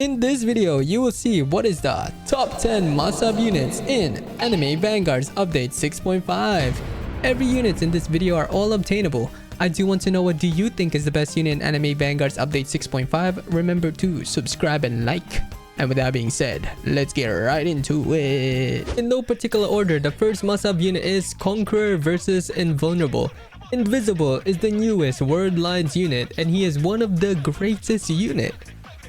In this video, you will see what is the top 10 must-have units in Anime Vanguards Update 6.5. Every unit in this video are all obtainable. I do want to know, what do you think is the best unit in Anime Vanguards Update 6.5? Remember to subscribe and like. And with that being said, let's get right into it. In no particular order, the first must-have unit is Conqueror versus Invulnerable. Invisible is the newest Word Lines unit, and he is one of the greatest unit.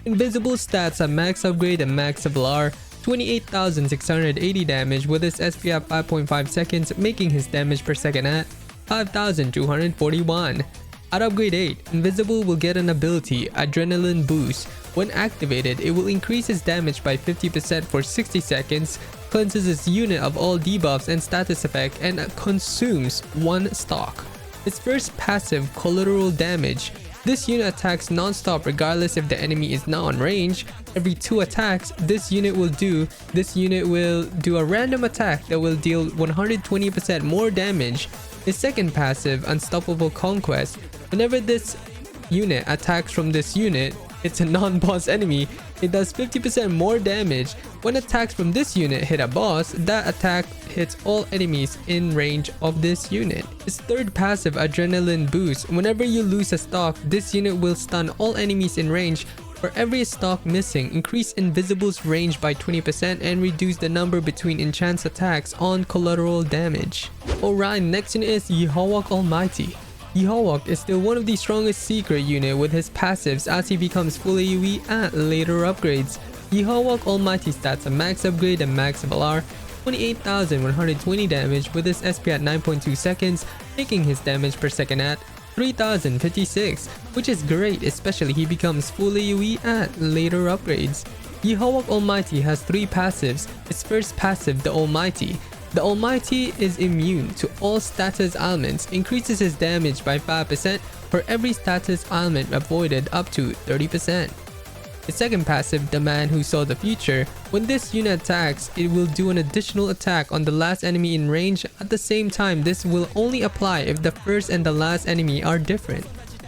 Invisible stats are max upgrade and max Valor, 28,680 damage with his SP at 5.5 seconds, making his damage per second at 5,241. At upgrade 8, Invisible will get an ability, Adrenaline Boost. When activated, it will increase his damage by 50% for 60 seconds, cleanses his unit of all debuffs and status effect, and consumes 1 stock. Its first passive, Collateral Damage. This unit attacks non-stop regardless if the enemy is not on range. Every 2 attacks this unit will do a random attack that will deal 120% more damage. His second passive, Unstoppable Conquest. Whenever this unit attacks from this unit, it's a non-boss enemy, it does 50% more damage. When attacks from this unit hit a boss, that attack hits all enemies in range of this unit. His third passive, Adrenaline Boost. Whenever you lose a stock, this unit will stun all enemies in range. For every stock missing, increase Invisible's range by 20% and reduce the number between enchant attacks on collateral damage. Alright, next unit is Yihawok Almighty. Yihawok is still one of the strongest secret unit with his passives as he becomes full AoE at later upgrades. Yihawok Almighty stats are max upgrade and max Valor, 28,120 damage with his SP at 9.2 seconds, making his damage per second at 3,056, which is great, especially he becomes full AoE at later upgrades. Yihawok Almighty has 3 passives. His first passive, the Almighty. The Almighty is immune to all status ailments, increases his damage by 5% for every status ailment avoided up to 30%. The second passive, the Man Who Saw the Future. When this unit attacks, it will do an additional attack on the last enemy in range. At the same time, this will only apply if the first and the last enemy are different.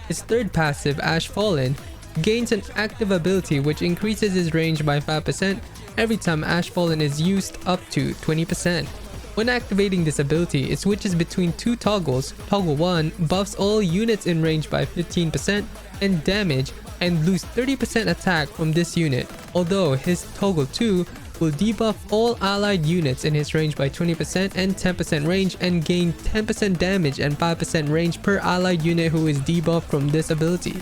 His third passive, Ash Fallen, gains an active ability which increases his range by 5% every time Ash Fallen is used up to 20%. When activating this ability, it switches between 2 toggles. Toggle 1 buffs all units in range by 15% and damage and lose 30% attack from this unit, although his toggle 2 will debuff all allied units in his range by 20% and 10% range and gain 10% damage and 5% range per allied unit who is debuffed from this ability.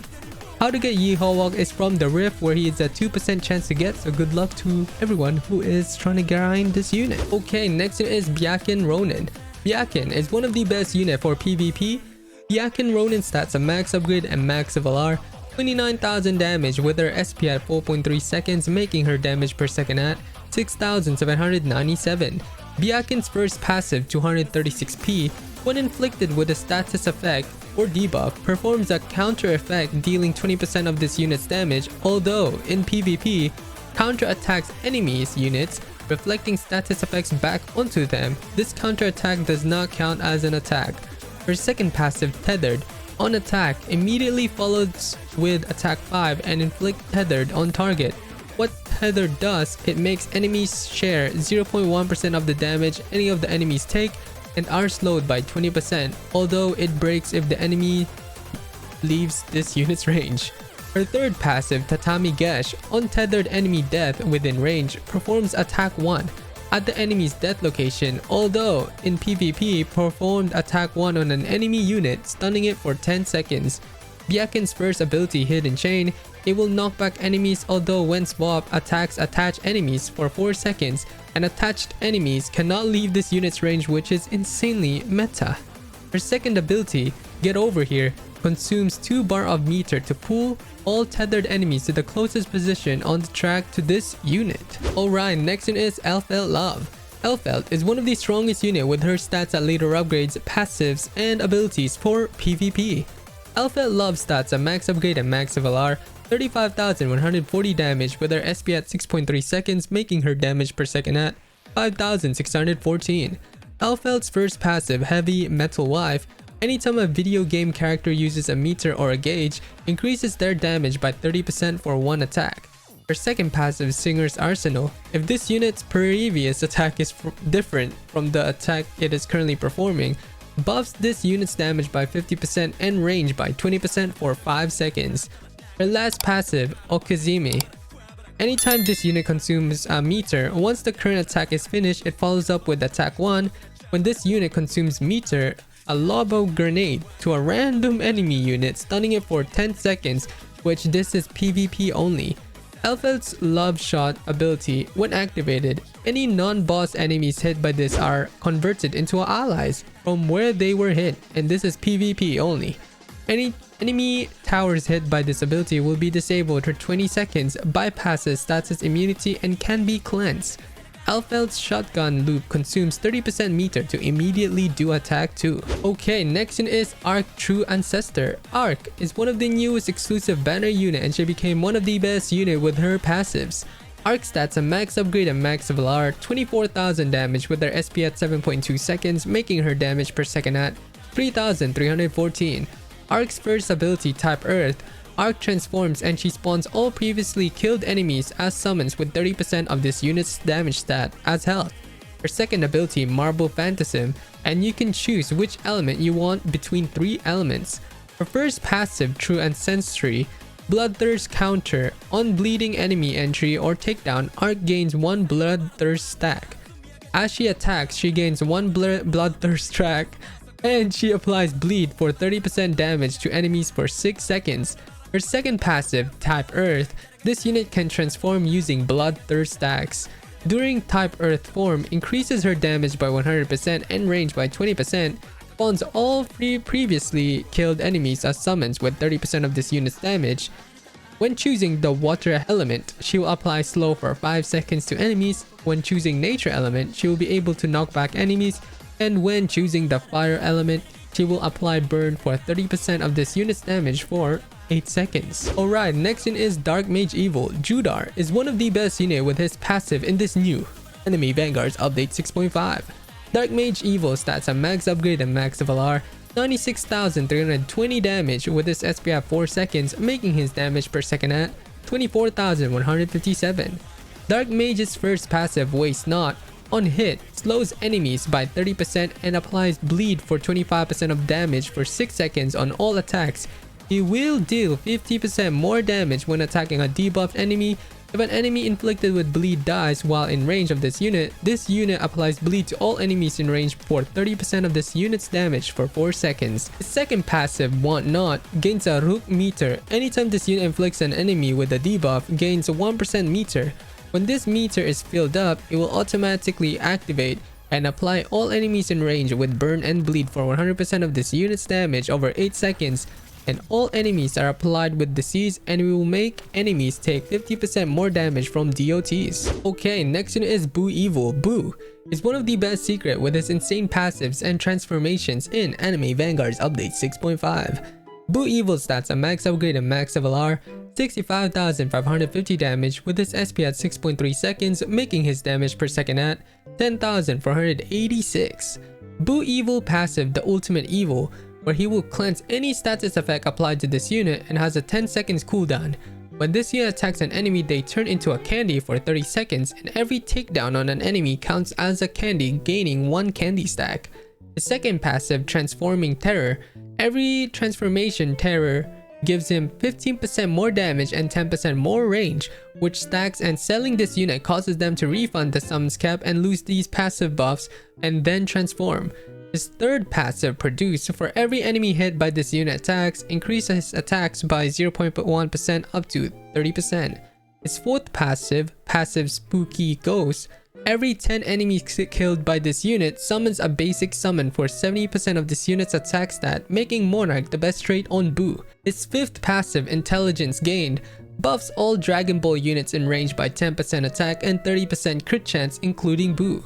How to get Yihawok is from the rift where he is a 2% chance to get, so good luck to everyone who is trying to grind this unit. Okay, next unit is Byaken Ronin. Byaken is one of the best unit for PvP. Byaken Ronin stats are max upgrade and max Valor, 29,000 damage with her SP at 4.3 seconds, making her damage per second at 6,797. Byaken's first passive, 236p, when inflicted with a status effect or debuff, performs a counter effect dealing 20% of this unit's damage, although in PvP, counter attacks enemies units, reflecting status effects back onto them. This counter attack does not count as an attack. Her second passive, Tethered, on attack, immediately follows with attack 5 and inflict Tethered on target. What Tethered does, it makes enemies share 0.1% of the damage any of the enemies take and are slowed by 20%, although it breaks if the enemy leaves this unit's range. Her third passive, Tatami Gesh, on tethered enemy death within range, performs attack 1 at the enemy's death location, although in PvP performed attack 1 on an enemy unit, stunning it for 10 seconds. Byaken's first ability, Hidden Chain, it will knock back enemies, although when swapped, attacks attach enemies for 4 seconds, and attached enemies cannot leave this unit's range, which is insanely meta. Her second ability, Get Over Here, consumes 2 bar of meter to pull all tethered enemies to the closest position on the track to this unit. Alright, next one is Alfelt Love. Alfelt is one of the strongest unit with her stats at later upgrades, passives, and abilities for PvP. Alfelt Love stats are max upgrade and max Valor, 35,140 damage with her SP at 6.3 seconds, making her damage per second at 5,614. Alfelt's first passive, Heavy Metal Wife, anytime a video game character uses a meter or a gauge, increases their damage by 30% for 1 attack. Her second passive, Singer's Arsenal. If this unit's previous attack is different from the attack it is currently performing, buffs this unit's damage by 50% and range by 20% for 5 seconds. Her last passive, Okazumi. Anytime this unit consumes a meter, once the current attack is finished, it follows up with attack 1. When this unit consumes meter, a lobo grenade to a random enemy unit, stunning it for 10 seconds, which this is PvP only. Alfelt's Love Shot ability, when activated, any non-boss enemies hit by this are converted into allies from where they were hit, and this is PvP only. Any enemy towers hit by this ability will be disabled for 20 seconds, bypasses status immunity, and can be cleansed. Alfelt's shotgun loop consumes 30% meter to immediately do attack 2. Okay, next one is Arc True Ancestor. Arc is one of the newest exclusive banner unit and she became one of the best unit with her passives. Arc stats a max upgrade and max Valar, 24,000 damage with her SP at 7.2 seconds, making her damage per second at 3,314. Arc's first ability, type Earth, Arc transforms and she spawns all previously killed enemies as summons with 30% of this unit's damage stat as health. Her second ability, Marble Phantasm, and you can choose which element you want between 3 elements. Her first passive, True Ancestry, Bloodthirst counter. On bleeding enemy entry or takedown, Arc gains 1 Bloodthirst stack. As she attacks, she gains 1 Bloodthirst stack, and she applies bleed for 30% damage to enemies for 6 seconds. Her second passive, type Earth, this unit can transform using Bloodthirst stacks. During type Earth form, increases her damage by 100% and range by 20%, spawns all 3 previously killed enemies as summons with 30% of this unit's damage. When choosing the water element, she will apply slow for 5 seconds to enemies. When choosing nature element, she will be able to knock back enemies. And when choosing the fire element, she will apply burn for 30% of this unit's damage for 8 seconds. Alright, next one is Dark Mage Evil. Judar is one of the best unit with his passive in this new Enemy Vanguards update 6.5. Dark Mage Evil stats a max upgrade and max Valar, 96,320 damage with his SP at 4 seconds, making his damage per second at 24,157. Dark Mage's first passive, Waste Not, on hit, slows enemies by 30% and applies bleed for 25% of damage for 6 seconds on all attacks. He will deal 50% more damage when attacking a debuffed enemy. If an enemy inflicted with bleed dies while in range of this unit applies bleed to all enemies in range for 30% of this unit's damage for 4 seconds. His second passive, Want Not, gains a Rook meter. Anytime this unit inflicts an enemy with a debuff, gains a 1% meter. When this meter is filled up, it will automatically activate and apply all enemies in range with burn and bleed for 100% of this unit's damage over 8 seconds. And all enemies are applied with disease, and we will make enemies take 50% more damage from DOTs. Okay, next one is Boo Evil. Boo is one of the best secret with his insane passives and transformations in Anime Vanguards update 6.5. Boo Evil stats a max upgrade and max Valar, 65,550 damage with his SP at 6.3 seconds, making his damage per second at 10,486. Boo Evil passive, the Ultimate Evil, where he will cleanse any status effect applied to this unit and has a 10 seconds cooldown. When this unit attacks an enemy, they turn into a candy for 30 seconds, and every takedown on an enemy counts as a candy, gaining 1 candy stack. The second passive, Transforming Terror, every transformation terror gives him 15% more damage and 10% more range, which stacks, and selling this unit causes them to refund the summons cap and lose these passive buffs and then transform. His third passive, Produce, for every enemy hit by this unit attacks, increases attacks by 0.1% up to 30%. His fourth passive, Spooky Ghost, every 10 enemies killed by this unit summons a basic summon for 70% of this unit's attack stat, making Monarch the best trait on Boo. His fifth passive, Intelligence Gained, buffs all Dragon Ball units in range by 10% attack and 30% crit chance, including Boo.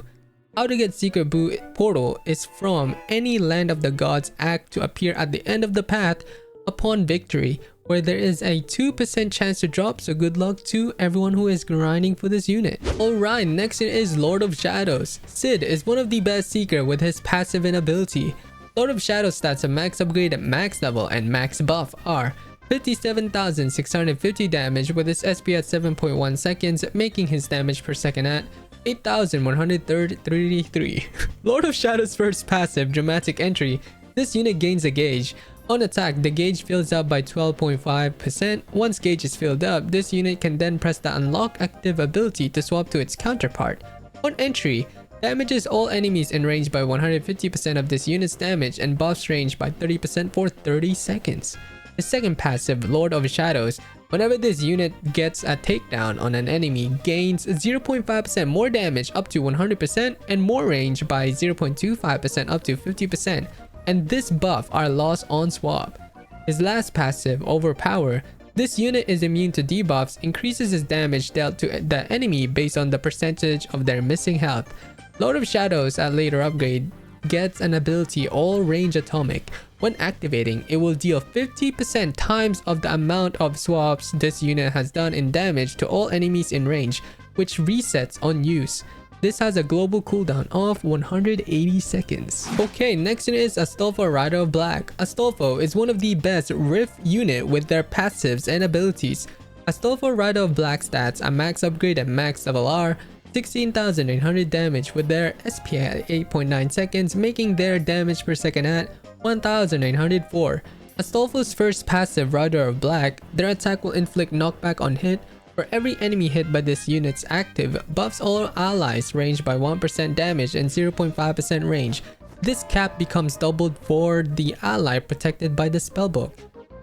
How to get Secret Boo Portal is from any Land of the Gods act to appear at the end of the path upon victory, where there is a 2% chance to drop, so good luck to everyone who is grinding for this unit. Alright, next is Lord of Shadows. Sid is one of the best seeker with his passive and ability. Lord of Shadows stats a max upgrade at max level and max buff are 57,650 damage with his SP at 7.1 seconds, making his damage per second at 8,133. Lord of Shadow's first passive, Dramatic Entry. This unit gains a gauge. On attack, the gauge fills up by 12.5%. Once gauge is filled up, this unit can then press the unlock active ability to swap to its counterpart. On entry, damages all enemies in range by 150% of this unit's damage and buffs range by 30% for 30 seconds. The second passive, Lord of Shadows. Whenever this unit gets a takedown on an enemy, gains 0.5% more damage up to 100% and more range by 0.25% up to 50%. And this buff are lost on swap. His last passive, Overpower. This unit is immune to debuffs, increases his damage dealt to the enemy based on the percentage of their missing health. Lord of Shadows at later upgrade gets an ability All Range Atomic. When activating, it will deal 50% times of the amount of swaps this unit has done in damage to all enemies in range, which resets on use. This has a global cooldown of 180 seconds. Okay, next unit is Astolfo Rider of Black. Astolfo is one of the best Rift unit with their passives and abilities. Astolfo Rider of Black stats a max upgrade and max level R, 16,800 damage with their SP at 8.9 seconds, making their damage per second at 1,904. Astolfo's first passive, Rider of Black, their attack will inflict knockback on hit. For every enemy hit by this unit's active, buffs all allies range by 1% damage and 0.5% range. This cap becomes doubled for the ally protected by the spellbook.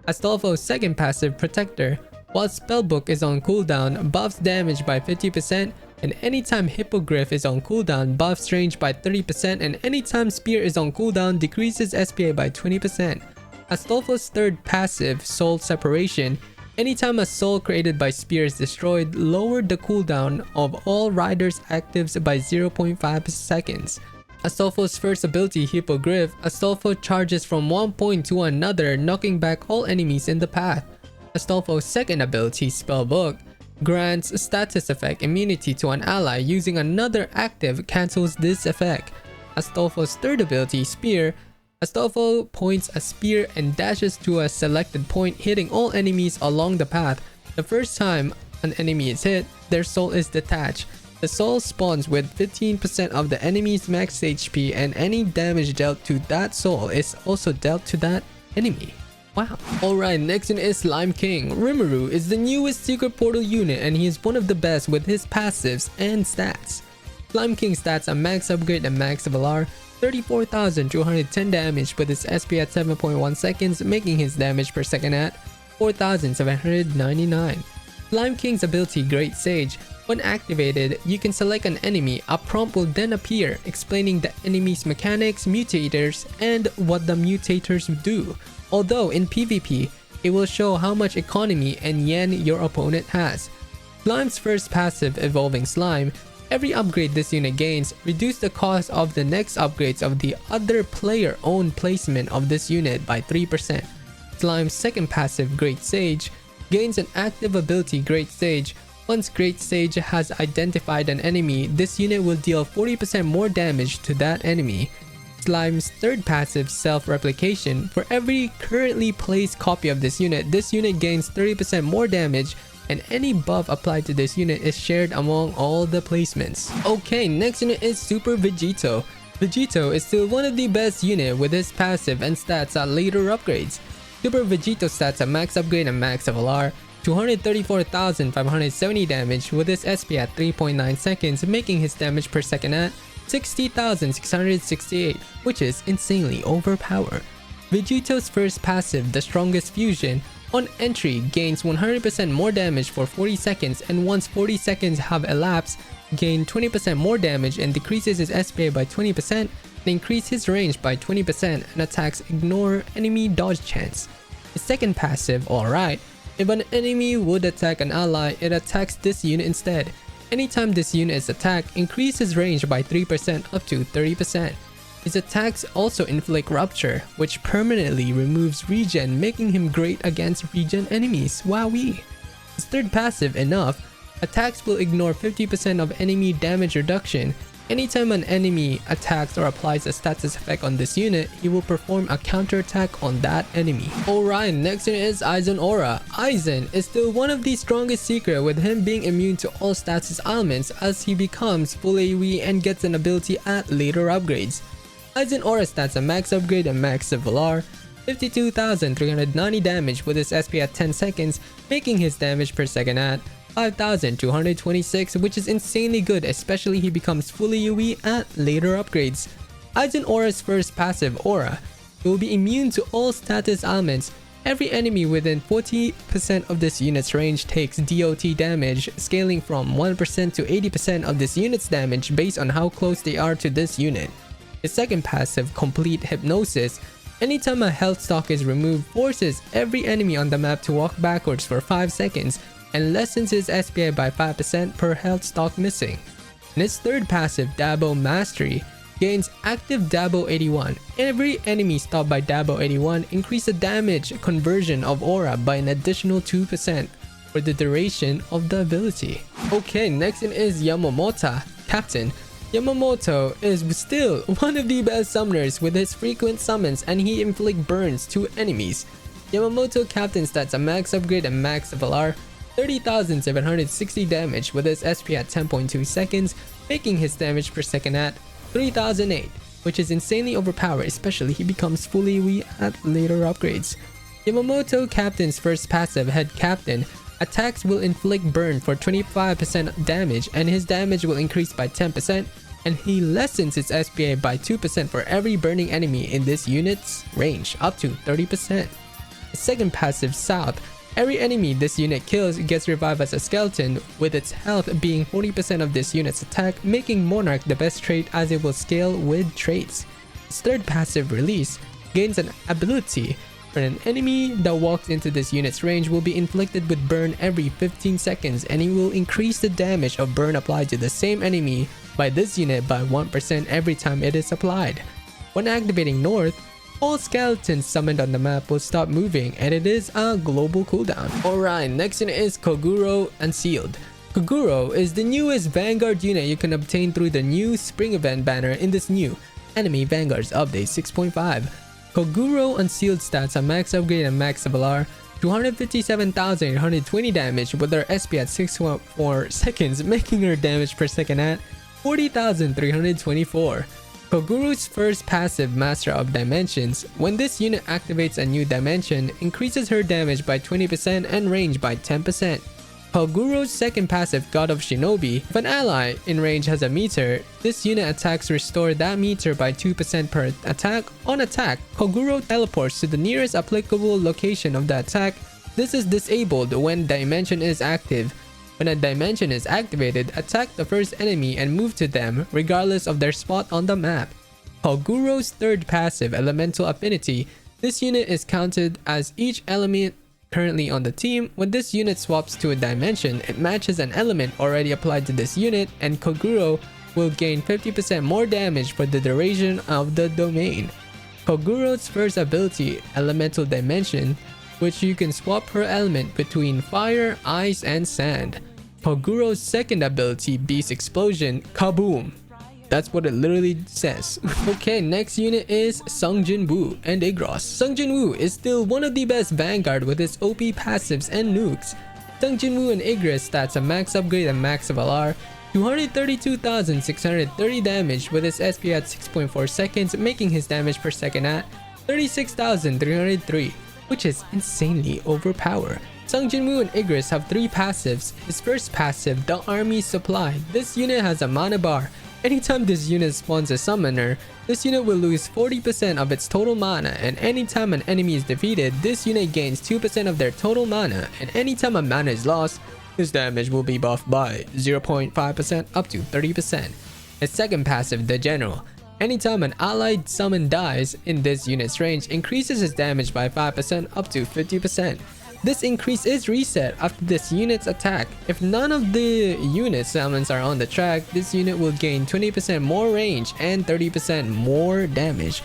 Astolfo's second passive, Protector. While spellbook is on cooldown, buffs damage by 50%, and anytime Hippogriff is on cooldown, buffs range by 30%, and anytime Spear is on cooldown, decreases SPA by 20%. Astolfo's third passive, Soul Separation. Anytime a soul created by Spear is destroyed, lowered the cooldown of all riders' actives by 0.5 seconds. Astolfo's first ability, Hippogriff. Astolfo charges from one point to another, knocking back all enemies in the path. Astolfo's second ability, Spellbook, grants status effect immunity to an ally using another active, cancels this effect. Astolfo's third ability, Spear. Astolfo points a spear and dashes to a selected point, hitting all enemies along the path. The first time an enemy is hit, their soul is detached. The soul spawns with 15% of the enemy's max HP, and any damage dealt to that soul is also dealt to that enemy. Wow. Alright, next one is Slime King. Rimuru is the newest secret portal unit, and he is one of the best with his passives and stats. Slime King stats a max upgrade and max level R, 34,210 damage with his SP at 7.1 seconds, making his damage per second at 4,799. Slime King's ability, Great Sage. When activated, you can select an enemy. A prompt will then appear explaining the enemy's mechanics, mutators, and what the mutators do. Although in PvP, it will show how much economy and yen your opponent has. Slime's first passive, Evolving Slime. Every upgrade this unit gains, reduce the cost of the next upgrades of the other player-owned placement of this unit by 3%. Slime's second passive, Great Sage, gains an active ability, Great Sage. Once Great Sage has identified an enemy, this unit will deal 40% more damage to that enemy. Slime's third passive, Self-Replication. For every currently placed copy of this unit gains 30% more damage, and any buff applied to this unit is shared among all the placements. Okay, next unit is Super Vegito. Vegito is still one of the best units with his passive and stats at later upgrades. Super Vegito stats a max upgrade and max level R, 234,570 damage with his SP at 3.9 seconds, making his damage per second at 60,668, which is insanely overpowered. Vegito's first passive, the Strongest Fusion. On entry, gains 100% more damage for 40 seconds, and once 40 seconds have elapsed, gain 20% more damage and decreases his SP by 20%, and increase his range by 20%, and attacks ignore enemy dodge chance. His second passive, Alright. If an enemy would attack an ally, it attacks this unit instead. Anytime this unit is attacked, increase his range by 3% up to 30%. His attacks also inflict Rupture, which permanently removes regen, making him great against regen enemies. Wowee! His third passive, Enough. Attacks will ignore 50% of enemy damage reduction. Anytime an enemy attacks or applies a status effect on this unit, he will perform a counterattack on that enemy. Alright, next unit is Eizen Aura. Eizen is still one of the strongest secret, with him being immune to all status elements as he becomes full AoE and gets an ability at later upgrades. Eizen Aura stats a max upgrade and max civil R, 52,390 damage with his SP at 10 seconds, making his damage per second at 5,226, which is insanely good, especially he becomes fully AoE at later upgrades. Eizen Aura's first passive, Aura, will be immune to all status elements. Every enemy within 40% of this unit's range takes DOT damage, scaling from 1% to 80% of this unit's damage based on how close they are to this unit. His second passive, Complete Hypnosis, anytime a health stock is removed, forces every enemy on the map to walk backwards for 5 seconds and lessens his SPI by 5% per health stock missing. And his third passive, Dabo Mastery, gains active Dabo 81. Every enemy stopped by Dabo 81 increase the damage conversion of Aura by an additional 2% for the duration of the ability. Okay, next in is Yamamoto, Captain. Yamamoto is still one of the best summoners with his frequent summons, and he inflicts burns to enemies. Yamamoto Captain stats a max upgrade and max civil R, 30,760 damage with his SP at 10.2 seconds, making his damage per second at 3,008, which is insanely overpowered, especially he becomes fully AoE at later upgrades. Yamamoto Captain's first passive, Head Captain, attacks will inflict burn for 25% damage, and his damage will increase by 10%, and he lessens its SPA by 2% for every burning enemy in this unit's range, up to 30%. His second passive, South, every enemy this unit kills gets revived as a skeleton, with its health being 40% of this unit's attack, making Monarch the best trait as it will scale with traits. His third passive, Release, gains an ability. When an enemy that walks into this unit's range will be inflicted with burn every 15 seconds, and it will increase the damage of burn applied to the same enemy by this unit by 1% every time it is applied. When activating North, all skeletons summoned on the map will stop moving, and it is a global cooldown. Alright, next unit is Kuro Unsealed. Kuro is the newest Vanguard unit you can obtain through the new Spring Event banner in this new Enemy Vanguards Update 6.5. Kuro Unsealed stats a max upgrade and max civil R, 257,820 damage with her SP at 6.4 seconds, making her damage per second at 40,324. Koguro's first passive, Master of Dimensions, when this unit activates a new dimension, increases her damage by 20% and range by 10%. Koguro's second passive, God of Shinobi, if an ally in range has a meter, this unit attacks restore that meter by 2% per attack. On attack, Koguro teleports to the nearest applicable location of the attack. This is disabled when dimension is active. When a dimension is activated, attack the first enemy and move to them regardless of their spot on the map. Koguro's third passive, Elemental Affinity, this unit is counted as each element currently on the team. When this unit swaps to a dimension, it matches an element already applied to this unit, and Koguro will gain 50% more damage for the duration of the domain. Koguro's first ability, Elemental Dimension, which you can swap her element between fire, ice, and sand. Koguro's second ability, Beast Explosion, Kaboom. That's what it literally says. Okay, next unit is Sunjin Woo and Igris. Sunjin Woo is still one of the best Vanguard with its OP passives and nukes. Sunjin Woo and Igris stats a max upgrade and max civil R, 232,630 damage with his SP at 6.4 seconds, making his damage per second at 36,303, which is insanely overpowered. Sunjin Woo and Igris have 3 passives. His first passive, the Army Supply. This unit has a mana bar. Anytime this unit spawns a summoner, this unit will lose 40% of its total mana, and anytime an enemy is defeated, this unit gains 2% of their total mana, and anytime a mana is lost, his damage will be buffed by 0.5% up to 30%. His second passive, the General. Anytime an allied summon dies in this unit's range, increases his damage by 5% up to 50%. This increase is reset after this unit's attack. If none of the unit summons are on the track, this unit will gain 20% more range and 30% more damage.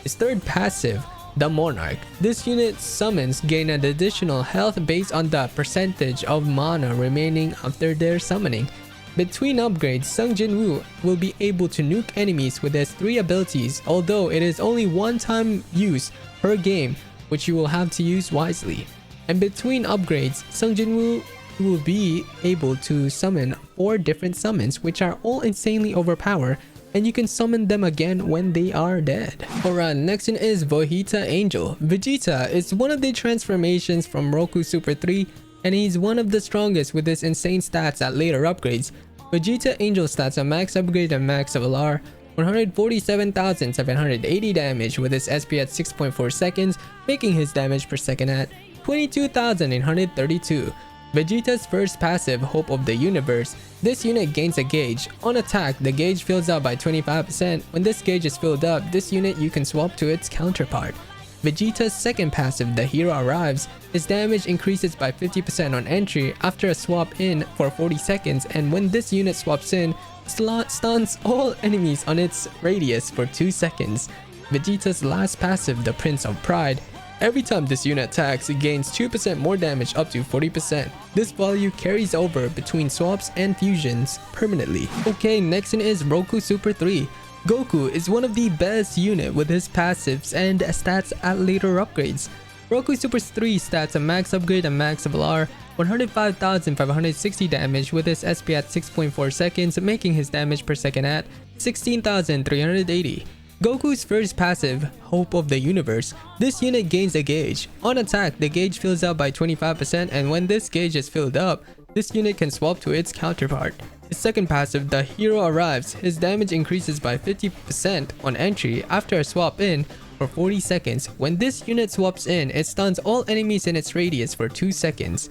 His third passive, the Monarch. This unit summons gain an additional health based on the percentage of mana remaining after their summoning. Between upgrades, Sunjin will be able to nuke enemies with his 3 abilities, although it is only one time use per game, which you will have to use wisely. And between upgrades, Sunjin will be able to summon 4 different summons, which are all insanely overpowered, and you can summon them again when they are dead. Alright, next one is Vojita Angel. Vegeta is one of the transformations from Roku Super 3, and he's one of the strongest with his insane stats at later upgrades. Vegeta Angel stats a max upgrade and max level are 147,780 damage with his SP at 6.4 seconds, making his damage per second at 22,832. Vegeta's first passive, Hope of the Universe. This unit gains a gauge. On attack, the gauge fills up by 25%. When this gauge is filled up, this unit you can swap to its counterpart. Vegeta's second passive, The Hero Arrives. His damage increases by 50% on entry after a swap in for 40 seconds, and when this unit swaps in, stuns all enemies on its radius for 2 seconds. Vegeta's last passive, The Prince of Pride. Every time this unit attacks, it gains 2% more damage up to 40%. This value carries over between swaps and fusions permanently. Okay, next one is Roku Super 3. Goku is one of the best unit with his passives and stats at later upgrades. Roku Super 3 stats a max upgrade and max level are 105,560 damage with his SP at 6.4 seconds, making his damage per second at 16,380. Goku's first passive, Hope of the Universe. This unit gains a gauge. On attack, the gauge fills up by 25%, and when this gauge is filled up, this unit can swap to its counterpart. His second passive, The Hero Arrives. His damage increases by 50% on entry after a swap in for 40 seconds. When this unit swaps in, it stuns all enemies in its radius for 2 seconds.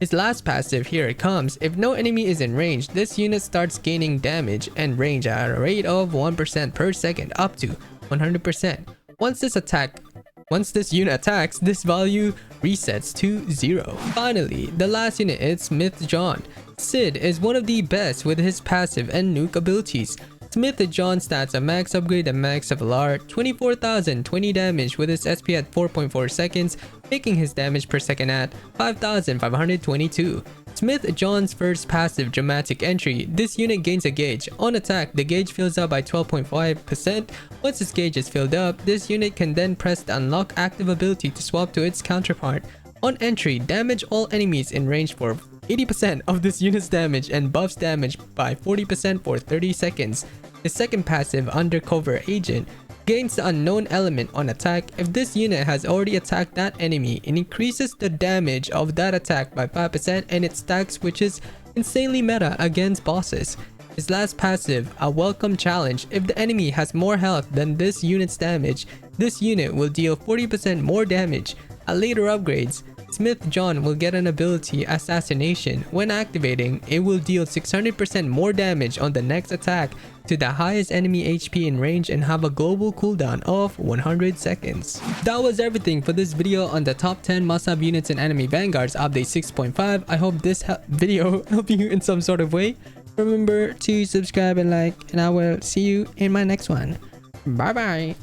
His last passive, Here It Comes. If no enemy is in range, this unit starts gaining damage and range at a rate of 1% per second up to 100%. Once this unit attacks, this value resets to 0. Finally, the last unit is Smith John. Sid is one of the best with his passive and nuke abilities. Smith John stats a max upgrade and max level are 24,020 damage with his SP at 4.4 seconds, making his damage per second at 5,522. Smith John's first passive, Dramatic Entry. This unit gains a gauge. On attack, the gauge fills up by 12.5%. Once this gauge is filled up, this unit can then press the unlock active ability to swap to its counterpart. On entry, damage all enemies in range for 80% of this unit's damage and buffs damage by 40% for 30 seconds. His second passive, Undercover Agent, gains the unknown element on attack. If this unit has already attacked that enemy, it increases the damage of that attack by 5% and it stacks, which is insanely meta against bosses. His last passive, A Welcome Challenge. If the enemy has more health than this unit's damage, this unit will deal 40% more damage. At later upgrades, Smith John will get an ability, Assassination. When activating, it will deal 600% more damage on the next attack to the highest enemy HP in range and have a global cooldown of 100 seconds. That was everything for this video on the top 10 must-have units in Anime Vanguards update 6.5. I hope this video helped you in some sort of way. Remember to subscribe and like, and I will see you in my next one. Bye bye.